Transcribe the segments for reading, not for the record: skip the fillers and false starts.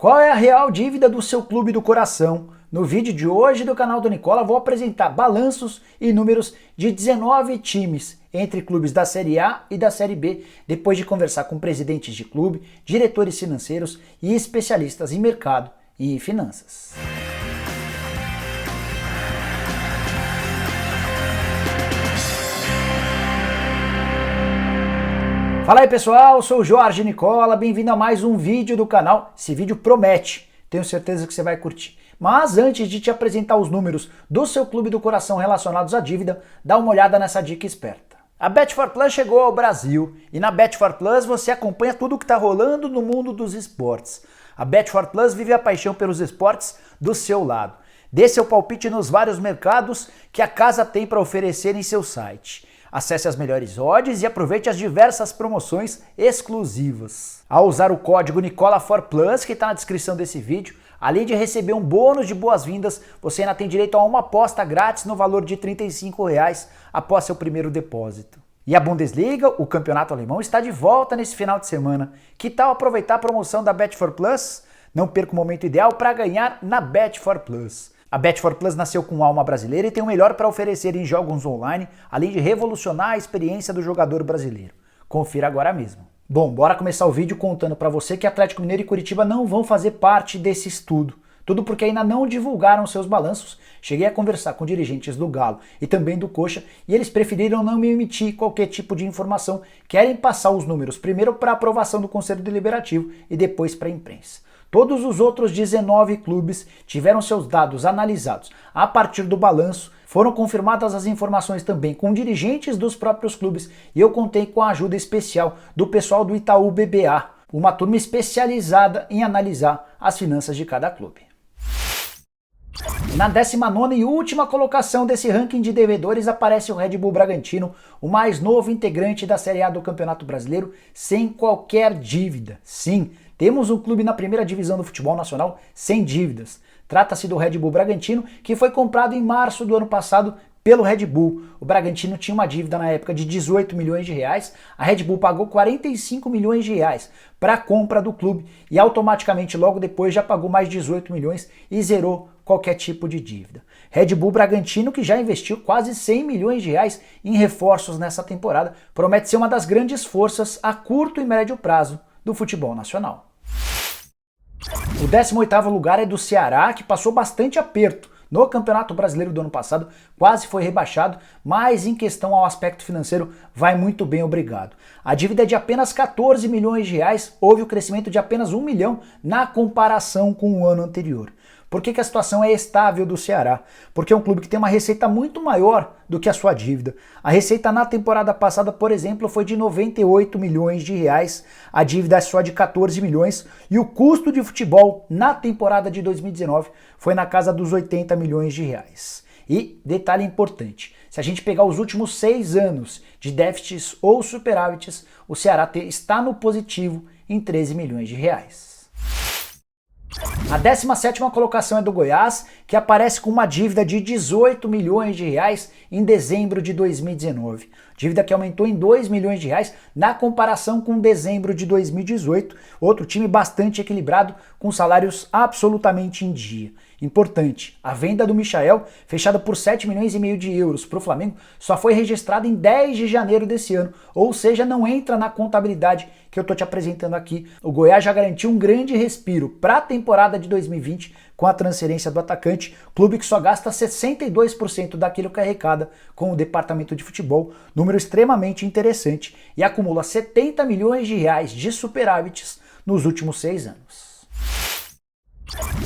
Qual é a real dívida do seu clube do coração? No vídeo de hoje do canal do Nicola vou apresentar balanços e números de 19 times entre clubes da Série A e da Série B, depois de conversar com presidentes de clube, diretores financeiros e especialistas em mercado e finanças. Fala aí pessoal, eu sou o Jorge Nicola, bem-vindo a mais um vídeo do canal. Esse vídeo promete, tenho certeza que você vai curtir. Mas antes de te apresentar os números do seu clube do coração relacionados à dívida, dá uma olhada nessa dica esperta. A Bet4Plus chegou ao Brasil e na Bet4Plus você acompanha tudo o que está rolando no mundo dos esportes. A Bet4Plus vive a paixão pelos esportes do seu lado. Dê seu palpite nos vários mercados que a casa tem para oferecer em seu site. Acesse as melhores odds e aproveite as diversas promoções exclusivas. Ao usar o código Nicola4Plus, que está na descrição desse vídeo, além de receber um bônus de boas-vindas, você ainda tem direito a uma aposta grátis no valor de R$ 35 após seu primeiro depósito. E a Bundesliga, o campeonato alemão, está de volta nesse final de semana. Que tal aproveitar a promoção da Bet4Plus? Não perca o momento ideal para ganhar na Bet4Plus. A Bet4Plus nasceu com alma brasileira e tem o melhor para oferecer em jogos online, além de revolucionar a experiência do jogador brasileiro. Confira agora mesmo. Bom, bora começar o vídeo contando para você que Atlético Mineiro e Curitiba não vão fazer parte desse estudo. Tudo porque ainda não divulgaram seus balanços. Cheguei a conversar com dirigentes do Galo e também do Coxa e eles preferiram não me emitir qualquer tipo de informação. Querem passar os números primeiro para aprovação do Conselho Deliberativo e depois para a imprensa. Todos os outros 19 clubes tiveram seus dados analisados a partir do balanço, foram confirmadas as informações também com dirigentes dos próprios clubes e eu contei com a ajuda especial do pessoal do Itaú BBA, uma turma especializada em analisar as finanças de cada clube. Na 19ª e última colocação desse ranking de devedores aparece o Red Bull Bragantino, o mais novo integrante da Série A do Campeonato Brasileiro, sem qualquer dívida. Sim, temos um clube na primeira divisão do futebol nacional sem dívidas. Trata-se do Red Bull Bragantino, que foi comprado em março do ano passado pelo Red Bull. O Bragantino tinha uma dívida na época de 18 milhões de reais, a Red Bull pagou 45 milhões de reais para a compra do clube e automaticamente logo depois já pagou mais 18 milhões e zerou qualquer tipo de dívida. Red Bull Bragantino, que já investiu quase 100 milhões de reais em reforços nessa temporada, promete ser uma das grandes forças a curto e médio prazo do futebol nacional. O 18º lugar é do Ceará, que passou bastante aperto no Campeonato Brasileiro do ano passado, quase foi rebaixado, mas em questão ao aspecto financeiro vai muito bem, obrigado. A dívida é de apenas 14 milhões de reais, houve o crescimento de apenas 1 milhão na comparação com o ano anterior. Por que a situação é estável do Ceará? Porque é um clube que tem uma receita muito maior do que a sua dívida. A receita na temporada passada, por exemplo, foi de 98 milhões de reais, a dívida é só de 14 milhões e o custo de futebol na temporada de 2019 foi na casa dos 80 milhões de reais. E, detalhe importante, se a gente pegar os últimos 6 anos de déficits ou superávites, o Ceará está no positivo em 13 milhões de reais. A 17ª colocação é do Goiás, que aparece com uma dívida de 18 milhões de reais em dezembro de 2019. Dívida que aumentou em 2 milhões de reais na comparação com dezembro de 2018. Outro time bastante equilibrado, com salários absolutamente em dia. Importante, a venda do Michael, fechada por 7 milhões e meio de euros para o Flamengo, só foi registrada em 10 de janeiro desse ano, ou seja, não entra na contabilidade que eu estou te apresentando aqui. O Goiás já garantiu um grande respiro para a temporada de 2020 com a transferência do atacante, clube que só gasta 62% daquilo que arrecada com o departamento de futebol, número extremamente interessante, e acumula 70 milhões de reais de superávites nos últimos 6 anos.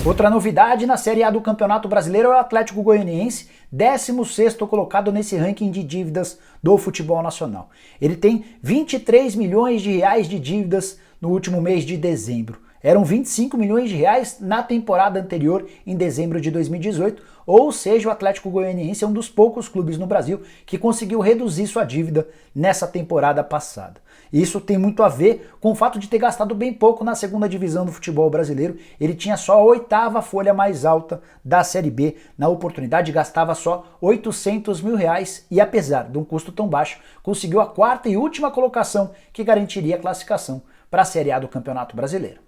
Outra novidade na Série A do Campeonato Brasileiro é o Atlético Goianiense, 16º colocado nesse ranking de dívidas do futebol nacional. Ele tem 23 milhões de reais de dívidas no último mês de dezembro. Eram 25 milhões de reais na temporada anterior, em dezembro de 2018, ou seja, o Atlético Goianiense é um dos poucos clubes no Brasil que conseguiu reduzir sua dívida nessa temporada passada. Isso tem muito a ver com o fato de ter gastado bem pouco na segunda divisão do futebol brasileiro. Ele tinha só a 8ª folha mais alta da Série B. Na oportunidade gastava só 800 mil reais e apesar de um custo tão baixo, conseguiu a 4ª e última colocação que garantiria a classificação para a Série A do Campeonato Brasileiro.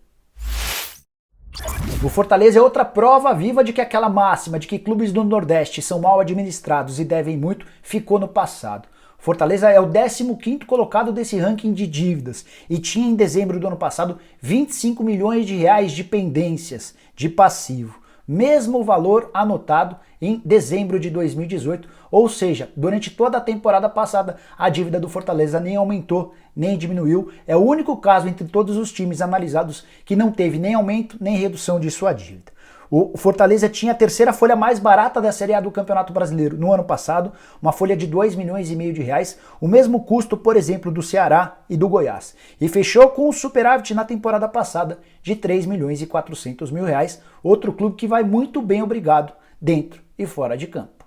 O Fortaleza é outra prova viva de que aquela máxima de que clubes do Nordeste são mal administrados e devem muito ficou no passado. Fortaleza é o 15º colocado desse ranking de dívidas e tinha em dezembro do ano passado 25 milhões de reais de pendências de passivo. Mesmo valor anotado em dezembro de 2018, ou seja, durante toda a temporada passada a dívida do Fortaleza nem aumentou, nem diminuiu. É o único caso entre todos os times analisados que não teve nem aumento nem redução de sua dívida. O Fortaleza tinha a terceira folha mais barata da Série A do Campeonato Brasileiro no ano passado, uma folha de 2,5 milhões de reais, o mesmo custo, por exemplo, do Ceará e do Goiás. E fechou com um superávit na temporada passada de 3,4 milhões de reais, outro clube que vai muito bem obrigado dentro e fora de campo.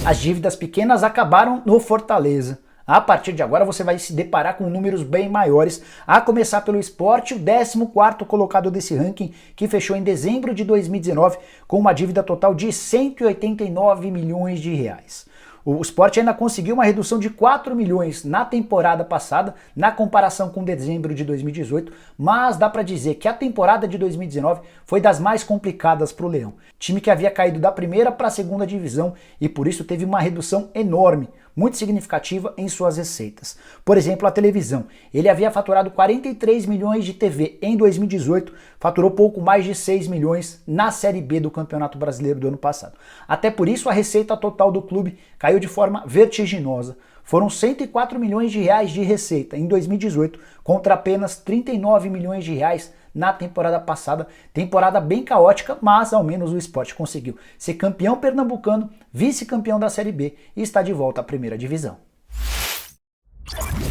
As dívidas pequenas acabaram no Fortaleza. A partir de agora você vai se deparar com números bem maiores, a começar pelo Sport, o 14º colocado desse ranking, que fechou em dezembro de 2019 com uma dívida total de 189 milhões de reais. O Sport ainda conseguiu uma redução de 4 milhões na temporada passada, na comparação com dezembro de 2018, mas dá para dizer que a temporada de 2019 foi das mais complicadas para o Leão. Time que havia caído da primeira para a segunda divisão e por isso teve uma redução enorme, muito significativa em suas receitas. Por exemplo, a televisão. Ele havia faturado 43 milhões de TV em 2018, faturou pouco mais de 6 milhões na Série B do Campeonato Brasileiro do ano passado. Até por isso a receita total do clube caiu de forma vertiginosa. Foram 104 milhões de reais de receita em 2018 contra apenas 39 milhões de reais na temporada passada. Temporada bem caótica, mas ao menos o Sport conseguiu ser campeão pernambucano, vice-campeão da Série B e está de volta à primeira divisão.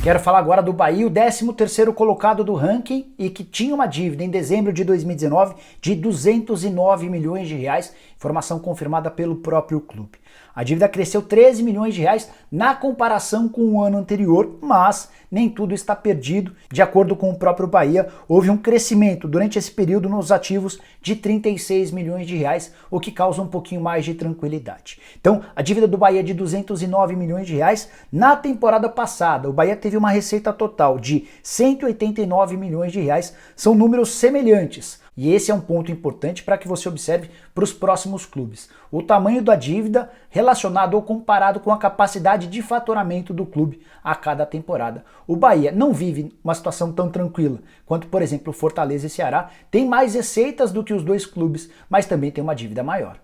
Quero falar agora do Bahia, o 13º colocado do ranking e que tinha uma dívida em dezembro de 2019 de 209 milhões de reais, informação confirmada pelo próprio clube. A dívida cresceu 13 milhões de reais na comparação com o ano anterior, mas nem tudo está perdido. De acordo com o próprio Bahia, houve um crescimento durante esse período nos ativos de 36 milhões de reais, o que causa um pouquinho mais de tranquilidade. Então, a dívida do Bahia é de 209 milhões de reais. Na temporada passada, o Bahia teve uma receita total de 189 milhões de reais. São números semelhantes. E esse é um ponto importante para que você observe para os próximos clubes. O tamanho da dívida relacionado ou comparado com a capacidade de faturamento do clube a cada temporada. O Bahia não vive uma situação tão tranquila quanto, por exemplo, o Fortaleza e Ceará. Tem mais receitas do que os dois clubes, mas também tem uma dívida maior.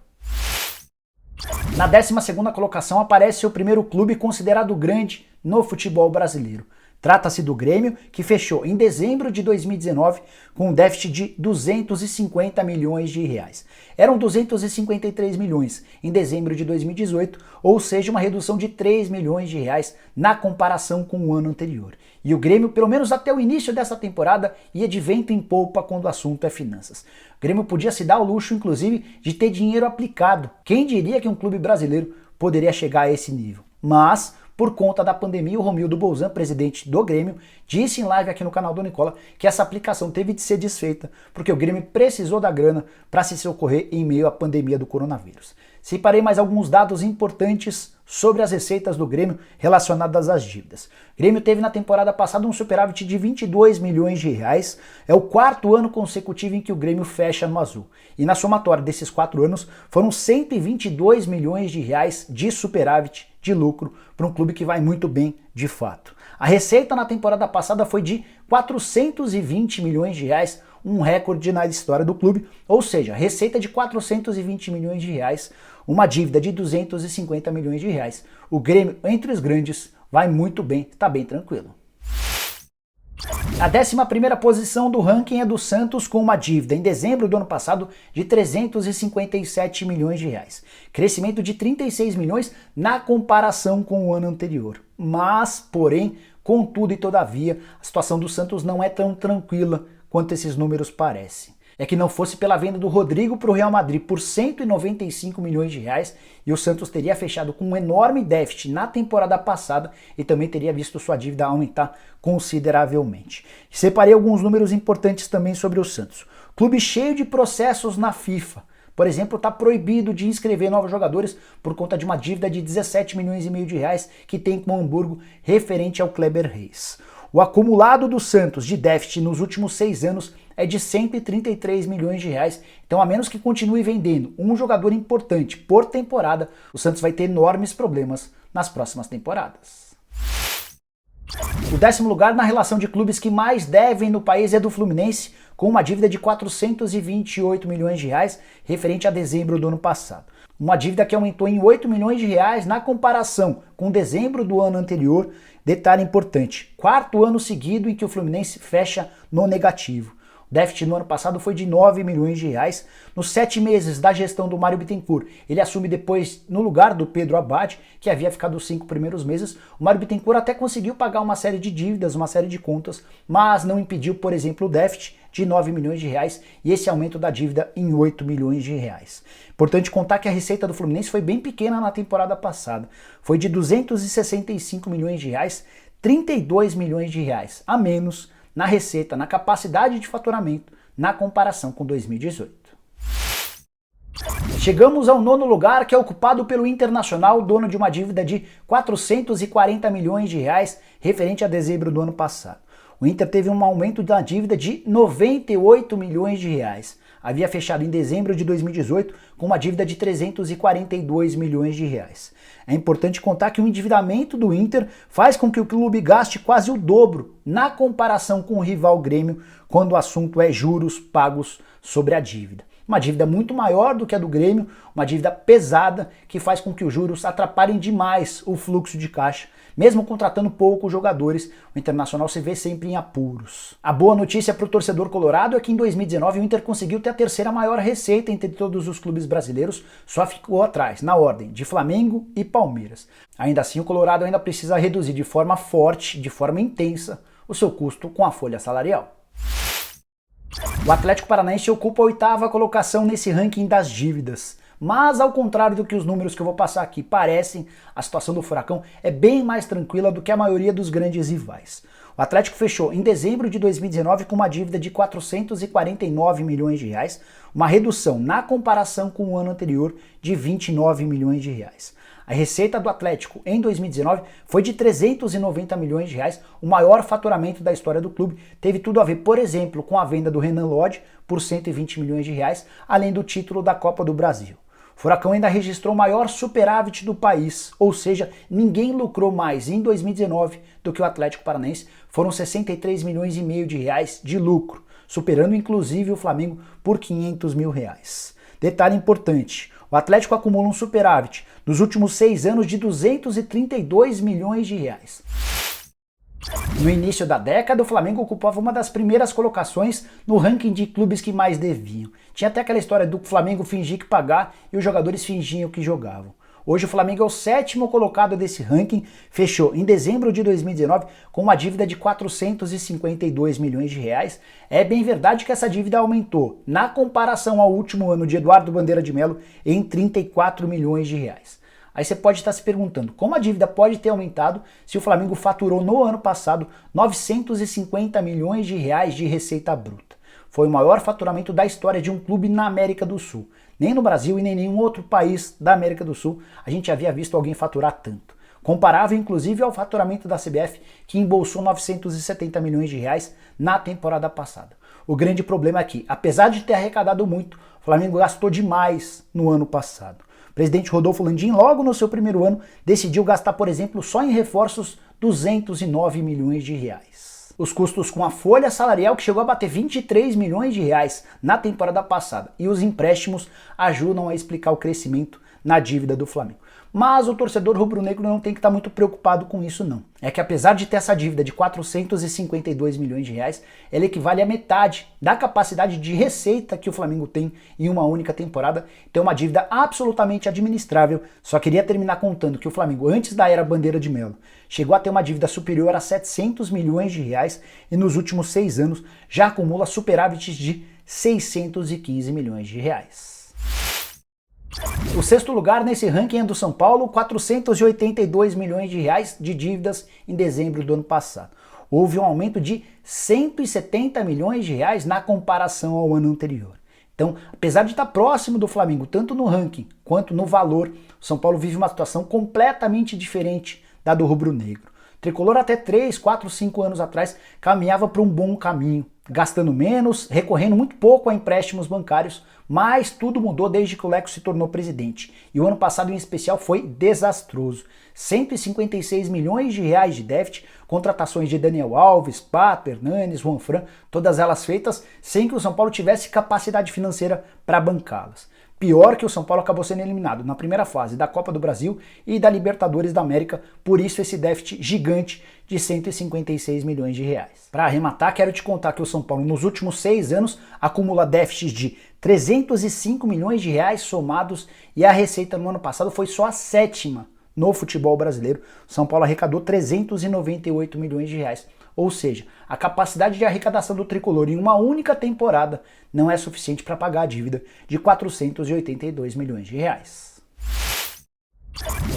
Na 12ª colocação aparece o primeiro clube considerado grande no futebol brasileiro. Trata-se do Grêmio, que fechou em dezembro de 2019 com um déficit de 250 milhões de reais. Eram 253 milhões em dezembro de 2018, ou seja, uma redução de 3 milhões de reais na comparação com o ano anterior. E o Grêmio, pelo menos até o início dessa temporada, ia de vento em polpa quando o assunto é finanças. O Grêmio podia se dar o luxo, inclusive, de ter dinheiro aplicado. Quem diria que um clube brasileiro poderia chegar a esse nível? Mas, por conta da pandemia, o Romildo Bolzan, presidente do Grêmio, disse em live aqui no canal do Nicola que essa aplicação teve de ser desfeita porque o Grêmio precisou da grana para se socorrer em meio à pandemia do coronavírus. Separei mais alguns dados importantes sobre as receitas do Grêmio relacionadas às dívidas. O Grêmio teve na temporada passada um superávit de 22 milhões de reais. É o 4º ano consecutivo em que o Grêmio fecha no azul. E na somatória desses 4 anos foram 122 milhões de reais de superávit de lucro para um clube que vai muito bem de fato. A receita na temporada passada foi de 420 milhões de reais, um recorde na história do clube, ou seja, receita de 420 milhões de reais, uma dívida de 250 milhões de reais. O Grêmio, entre os grandes, vai muito bem, está bem tranquilo. A 11ª posição do ranking é do Santos com uma dívida em dezembro do ano passado de 357 milhões de reais. Crescimento de 36 milhões na comparação com o ano anterior. Mas, porém, contudo e todavia, a situação do Santos não é tão tranquila quanto esses números parecem. É que não fosse pela venda do Rodrigo para o Real Madrid por 195 milhões de reais e o Santos teria fechado com um enorme déficit na temporada passada e também teria visto sua dívida aumentar consideravelmente. Separei alguns números importantes também sobre o Santos. Clube cheio de processos na FIFA. Por exemplo, está proibido de inscrever novos jogadores por conta de uma dívida de 17 milhões e meio de reais que tem com o Hamburgo referente ao Kleber Reis. O acumulado do Santos de déficit nos últimos 6 anos é de 133 milhões de reais, então a menos que continue vendendo um jogador importante por temporada, o Santos vai ter enormes problemas nas próximas temporadas. O 10º lugar na relação de clubes que mais devem no país é do Fluminense, com uma dívida de 428 milhões de reais referente a dezembro do ano passado. Uma dívida que aumentou em 8 milhões de reais na comparação com dezembro do ano anterior. Detalhe importante, 4º ano seguido em que o Fluminense fecha no negativo. O déficit no ano passado foi de 9 milhões de reais. Nos 7 meses da gestão do Mário Bittencourt, ele assume depois no lugar do Pedro Abad, que havia ficado os 5 primeiros meses. O Mário Bittencourt até conseguiu pagar uma série de dívidas, uma série de contas, mas não impediu, por exemplo, o déficit de 9 milhões de reais e esse aumento da dívida em 8 milhões de reais. Importante contar que a receita do Fluminense foi bem pequena na temporada passada. Foi de 265 milhões de reais, 32 milhões de reais a menos na receita, na capacidade de faturamento, na comparação com 2018. Chegamos ao 9º lugar, que é ocupado pelo Internacional, dono de uma dívida de 440 milhões de reais, referente a dezembro do ano passado. O Inter teve um aumento da dívida de 98 milhões de reais. Havia fechado em dezembro de 2018 com uma dívida de 342 milhões de reais. É importante contar que o endividamento do Inter faz com que o clube gaste quase o dobro na comparação com o rival Grêmio quando o assunto é juros pagos sobre a dívida. Uma dívida muito maior do que a do Grêmio, uma dívida pesada que faz com que os juros atrapalhem demais o fluxo de caixa. Mesmo contratando poucos jogadores, o Internacional se vê sempre em apuros. A boa notícia para o torcedor colorado é que em 2019 o Inter conseguiu ter a 3ª maior receita entre todos os clubes brasileiros, só ficou atrás, na ordem, de Flamengo e Palmeiras. Ainda assim, o Colorado ainda precisa reduzir de forma forte, de forma intensa, o seu custo com a folha salarial. O Atlético Paranaense ocupa a 8ª colocação nesse ranking das dívidas. Mas, ao contrário do que os números que eu vou passar aqui parecem, a situação do Furacão é bem mais tranquila do que a maioria dos grandes rivais. O Atlético fechou em dezembro de 2019 com uma dívida de 449 milhões de reais, uma redução na comparação com o ano anterior de 29 milhões de reais. A receita do Atlético em 2019 foi de 390 milhões de reais, o maior faturamento da história do clube. Teve tudo a ver, por exemplo, com a venda do Renan Lodge por 120 milhões de reais, além do título da Copa do Brasil. O Furacão ainda registrou o maior superávit do país, ou seja, ninguém lucrou mais em 2019 do que o Atlético Paranaense. Foram 63 milhões e meio de reais de lucro, superando inclusive o Flamengo por 500 mil reais. Detalhe importante, o Atlético acumula um superávit nos últimos 6 anos de 232 milhões de reais. No início da década, o Flamengo ocupava uma das primeiras colocações no ranking de clubes que mais deviam. Tinha até aquela história do Flamengo fingir que pagar e os jogadores fingiam que jogavam. Hoje o Flamengo é o 7º colocado desse ranking, fechou em dezembro de 2019 com uma dívida de 452 milhões de reais. É bem verdade que essa dívida aumentou, na comparação ao último ano de Eduardo Bandeira de Melo, em 34 milhões de reais. Aí você pode estar se perguntando, como a dívida pode ter aumentado se o Flamengo faturou no ano passado 950 milhões de reais de receita bruta? Foi o maior faturamento da história de um clube na América do Sul. Nem no Brasil e nem em nenhum outro país da América do Sul a gente havia visto alguém faturar tanto. Comparável inclusive ao faturamento da CBF, que embolsou 970 milhões de reais na temporada passada. O grande problema é que, apesar de ter arrecadado muito, o Flamengo gastou demais no ano passado. O presidente Rodolfo Landim, logo no seu primeiro ano, decidiu gastar, por exemplo, só em reforços 209 milhões de reais. Os custos com a folha salarial, que chegou a bater 23 milhões de reais na temporada passada, e os empréstimos ajudam a explicar o crescimento na dívida do Flamengo. Mas o torcedor rubro-negro não tem que estar muito preocupado com isso não. É que apesar de ter essa dívida de 452 milhões de reais, ela equivale à metade da capacidade de receita que o Flamengo tem em uma única temporada. Então é uma dívida absolutamente administrável. Só queria terminar contando que o Flamengo, antes da era Bandeira de Melo, chegou a ter uma dívida superior a 700 milhões de reais e nos últimos 6 anos já acumula superávites de 615 milhões de reais. O 6º lugar nesse ranking é do São Paulo, 482 milhões de reais de dívidas em dezembro do ano passado. Houve um aumento de 170 milhões de reais na comparação ao ano anterior. Então, apesar de estar próximo do Flamengo, tanto no ranking quanto no valor, o São Paulo vive uma situação completamente diferente da do rubro-negro. O Tricolor até 3, 4, 5 anos atrás caminhava para um bom caminho, gastando menos, recorrendo muito pouco a empréstimos bancários, mas tudo mudou desde que o Leco se tornou presidente. E o ano passado em especial foi desastroso. 156 milhões de reais de déficit, contratações de Daniel Alves, Pato, Hernanes, Juanfran, todas elas feitas sem que o São Paulo tivesse capacidade financeira para bancá-las. Pior que o São Paulo acabou sendo eliminado na primeira fase da Copa do Brasil e da Libertadores da América, por isso esse déficit gigante de 156 milhões de reais. Para arrematar, quero te contar que o São Paulo nos últimos 6 anos acumula déficits de 305 milhões de reais somados e a receita no ano passado foi só a 7ª no futebol brasileiro. São Paulo arrecadou 398 milhões de reais. Ou seja, a capacidade de arrecadação do Tricolor em uma única temporada não é suficiente para pagar a dívida de 482 milhões de reais.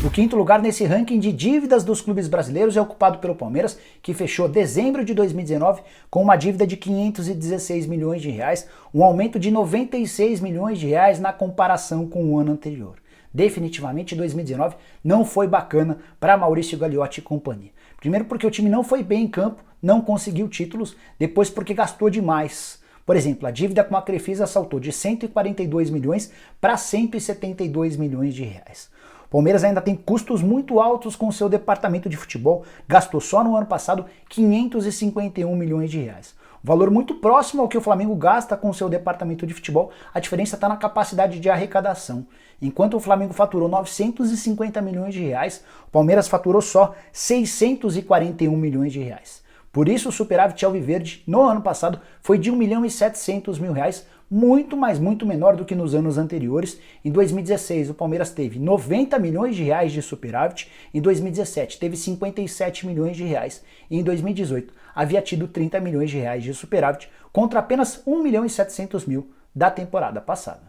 O quinto lugar nesse ranking de dívidas dos clubes brasileiros é ocupado pelo Palmeiras, que fechou dezembro de 2019 com uma dívida de 516 milhões de reais, um aumento de 96 milhões de reais na comparação com o ano anterior. Definitivamente 2019 não foi bacana para Maurício Gagliotti e companhia. Primeiro porque o time não foi bem em campo, não conseguiu títulos, depois porque gastou demais. Por exemplo, a dívida com a Crefisa saltou de 142 milhões para 172 milhões de reais. O Palmeiras ainda tem custos muito altos com seu departamento de futebol, gastou só no ano passado 551 milhões de reais. Valor muito próximo ao que o Flamengo gasta com seu departamento de futebol, a diferença está na capacidade de arrecadação. Enquanto o Flamengo faturou 950 milhões de reais, o Palmeiras faturou só 641 milhões de reais. Por isso o superávit alviverde no ano passado foi de 1.700.000 reais, muito menor do que nos anos anteriores. Em 2016 o Palmeiras teve 90 milhões de reais de superávit, em 2017 teve 57 milhões de reais e em 2018 havia tido 30 milhões de reais de superávit contra apenas 1.700.000 da temporada passada.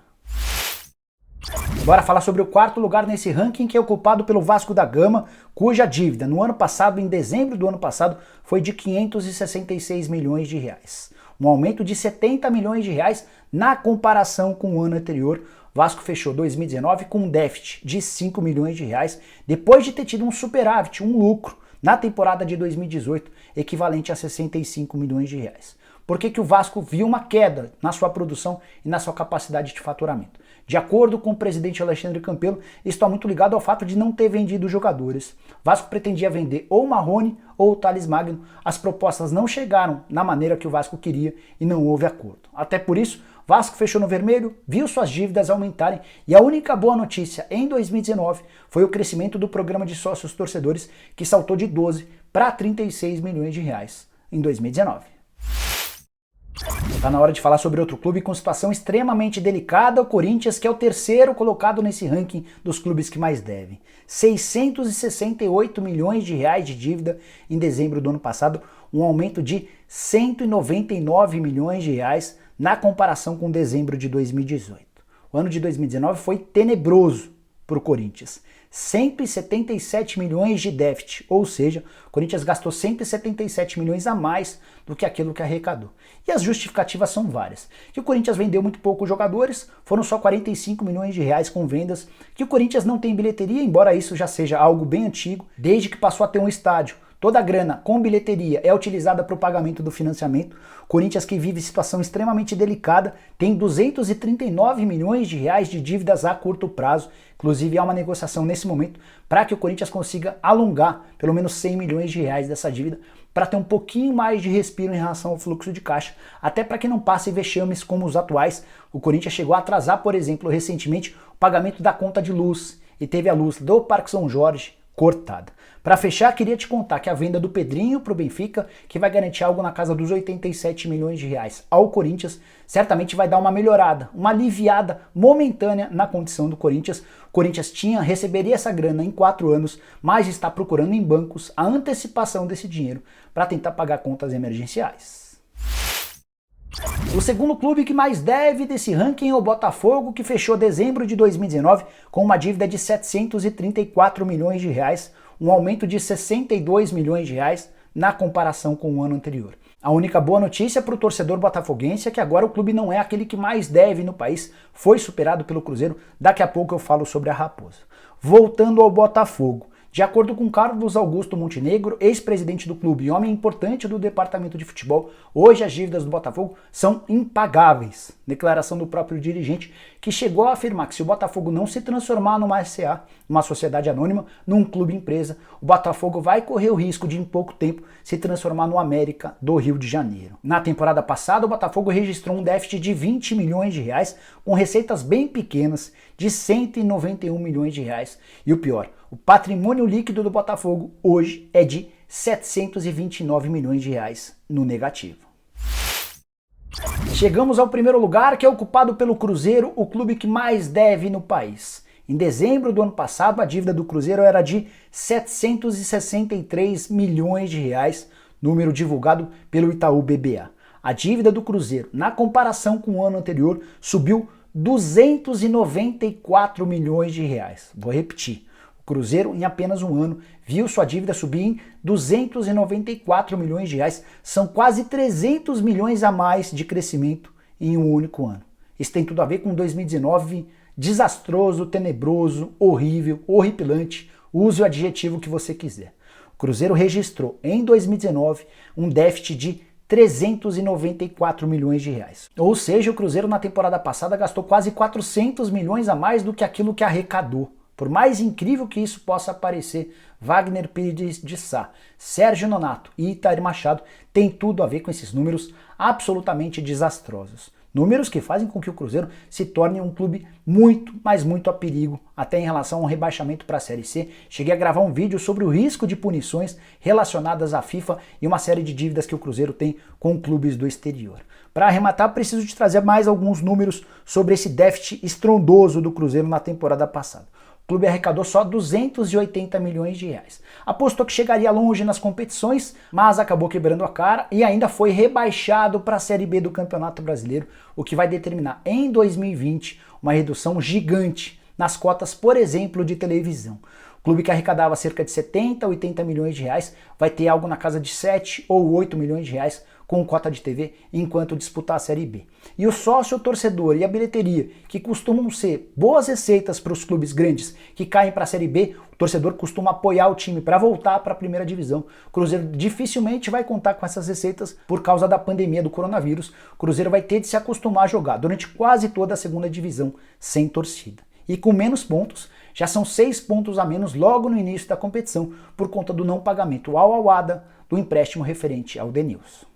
Bora falar sobre o quarto lugar nesse ranking, que é ocupado pelo Vasco da Gama, cuja dívida no ano passado, em dezembro do ano passado, foi de 566 milhões de reais. Um aumento de 70 milhões de reais na comparação com o ano anterior. O Vasco fechou 2019 com um déficit de 5 milhões de reais, depois de ter tido um superávit, um lucro, na temporada de 2018, equivalente a 65 milhões de reais. Por que o Vasco viu uma queda na sua produção e na sua capacidade de faturamento? De acordo com o presidente Alexandre Campelo, isso está muito ligado ao fato de não ter vendido jogadores. O Vasco pretendia vender ou o Marrone ou o Thales Magno. As propostas não chegaram na maneira que o Vasco queria e não houve acordo. Até por isso, o Vasco fechou no vermelho, viu suas dívidas aumentarem e a única boa notícia em 2019 foi o crescimento do programa de sócios torcedores, que saltou de 12 para 36 milhões de reais em 2019. Está na hora de falar sobre outro clube com situação extremamente delicada, o Corinthians, que é o terceiro colocado nesse ranking dos clubes que mais devem. 668 milhões de reais de dívida em dezembro do ano passado, um aumento de 199 milhões de reais na comparação com dezembro de 2018. O ano de 2019 foi tenebroso para o Corinthians. 177 milhões de déficit, ou seja, o Corinthians gastou 177 milhões a mais do que aquilo que arrecadou. E as justificativas são várias. Que o Corinthians vendeu muito pouco jogadores, foram só 45 milhões de reais com vendas, que o Corinthians não tem bilheteria, embora isso já seja algo bem antigo, desde que passou a ter um estádio. Toda a grana com bilheteria é utilizada para o pagamento do financiamento. O Corinthians, que vive situação extremamente delicada, tem 239 milhões de reais de dívidas a curto prazo. Inclusive há uma negociação nesse momento para que o Corinthians consiga alongar pelo menos 100 milhões de reais dessa dívida para ter um pouquinho mais de respiro em relação ao fluxo de caixa, até para que não passe vexames como os atuais. O Corinthians chegou a atrasar, por exemplo, recentemente o pagamento da conta de luz e teve a luz do Parque São Jorge cortada. Para fechar, queria te contar que a venda do Pedrinho para o Benfica, que vai garantir algo na casa dos 87 milhões de reais ao Corinthians, certamente vai dar uma melhorada, uma aliviada momentânea na condição do Corinthians. O Corinthians receberia essa grana em 4 anos, mas está procurando em bancos a antecipação desse dinheiro para tentar pagar contas emergenciais. O segundo clube que mais deve desse ranking é o Botafogo, que fechou dezembro de 2019 com uma dívida de 734 milhões de reais, um aumento de 62 milhões de reais na comparação com o ano anterior. A única boa notícia para o torcedor botafoguense é que agora o clube não é aquele que mais deve no país, foi superado pelo Cruzeiro. Daqui a pouco eu falo sobre a Raposa. Voltando ao Botafogo, De acordo com Carlos Augusto Montenegro, ex-presidente do clube e homem importante do departamento de futebol, hoje as dívidas do Botafogo são impagáveis. Declaração do próprio dirigente, que chegou a afirmar que se o Botafogo não se transformar numa SA, uma sociedade anônima, num clube empresa, o Botafogo vai correr o risco de em pouco tempo se transformar no América do Rio de Janeiro. Na temporada passada, o Botafogo registrou um déficit de 20 milhões de reais, com receitas bem pequenas de 191 milhões de reais. E o pior, o patrimônio líquido do Botafogo hoje é de 729 milhões de reais no negativo. Chegamos ao primeiro lugar, que é ocupado pelo Cruzeiro, o clube que mais deve no país. Em dezembro do ano passado, a dívida do Cruzeiro era de 763 milhões de reais, número divulgado pelo Itaú BBA. A dívida do Cruzeiro, na comparação com o ano anterior, subiu 294 milhões de reais. Vou repetir. O Cruzeiro, em apenas um ano, viu sua dívida subir em 294 milhões de reais. São quase 300 milhões a mais de crescimento em um único ano. Isso tem tudo a ver com 2019 desastroso, tenebroso, horrível, horripilante. Use o adjetivo que você quiser. O Cruzeiro registrou em 2019 um déficit de 394 milhões de reais. Ou seja, o Cruzeiro na temporada passada gastou quase 400 milhões a mais do que aquilo que arrecadou. Por mais incrível que isso possa parecer, Wagner Pires de Sá, Sérgio Nonato e Itair Machado têm tudo a ver com esses números absolutamente desastrosos. Números que fazem com que o Cruzeiro se torne um clube muito, mas muito a perigo, até em relação ao rebaixamento para a Série C. Cheguei a gravar um vídeo sobre o risco de punições relacionadas à FIFA e uma série de dívidas que o Cruzeiro tem com clubes do exterior. Para arrematar, preciso te trazer mais alguns números sobre esse déficit estrondoso do Cruzeiro na temporada passada. O clube arrecadou só 280 milhões de reais. Apostou que chegaria longe nas competições, mas acabou quebrando a cara e ainda foi rebaixado para a Série B do Campeonato Brasileiro, o que vai determinar em 2020 uma redução gigante nas cotas, por exemplo, de televisão. O clube que arrecadava cerca de 70, 80 milhões de reais vai ter algo na casa de 7 ou 8 milhões de reais com cota de TV enquanto disputar a Série B. E o sócio, o torcedor e a bilheteria, que costumam ser boas receitas para os clubes grandes que caem para a Série B, o torcedor costuma apoiar o time para voltar para a primeira divisão. O Cruzeiro dificilmente vai contar com essas receitas por causa da pandemia do coronavírus. O Cruzeiro vai ter de se acostumar a jogar durante quase toda a segunda divisão sem torcida. E com menos pontos, já são 6 pontos a menos logo no início da competição por conta do não pagamento ao Al-Wahda do empréstimo referente ao Denilson.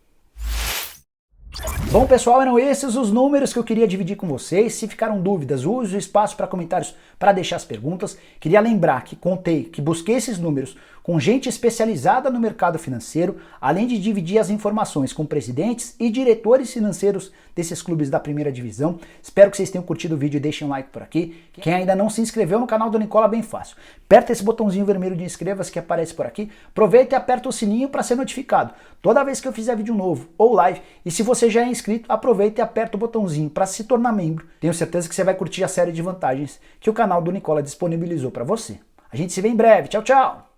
Bom, pessoal, eram esses os números que eu queria dividir com vocês. Se ficaram dúvidas, use o espaço para comentários para deixar as perguntas. Queria lembrar que busquei esses números com gente especializada no mercado financeiro, além de dividir as informações com presidentes e diretores financeiros desses clubes da primeira divisão. Espero que vocês tenham curtido o vídeo e deixem um like por aqui. Quem ainda não se inscreveu no canal do Nicola, bem fácil. Aperta esse botãozinho vermelho de inscreva-se que aparece por aqui. Aproveita e aperta o sininho para ser notificado toda vez que eu fizer vídeo novo ou live. E se você já é inscrito, aproveita e aperta o botãozinho para se tornar membro. Tenho certeza que você vai curtir a série de vantagens que o canal do Nicola disponibilizou para você. A gente se vê em breve. Tchau, tchau!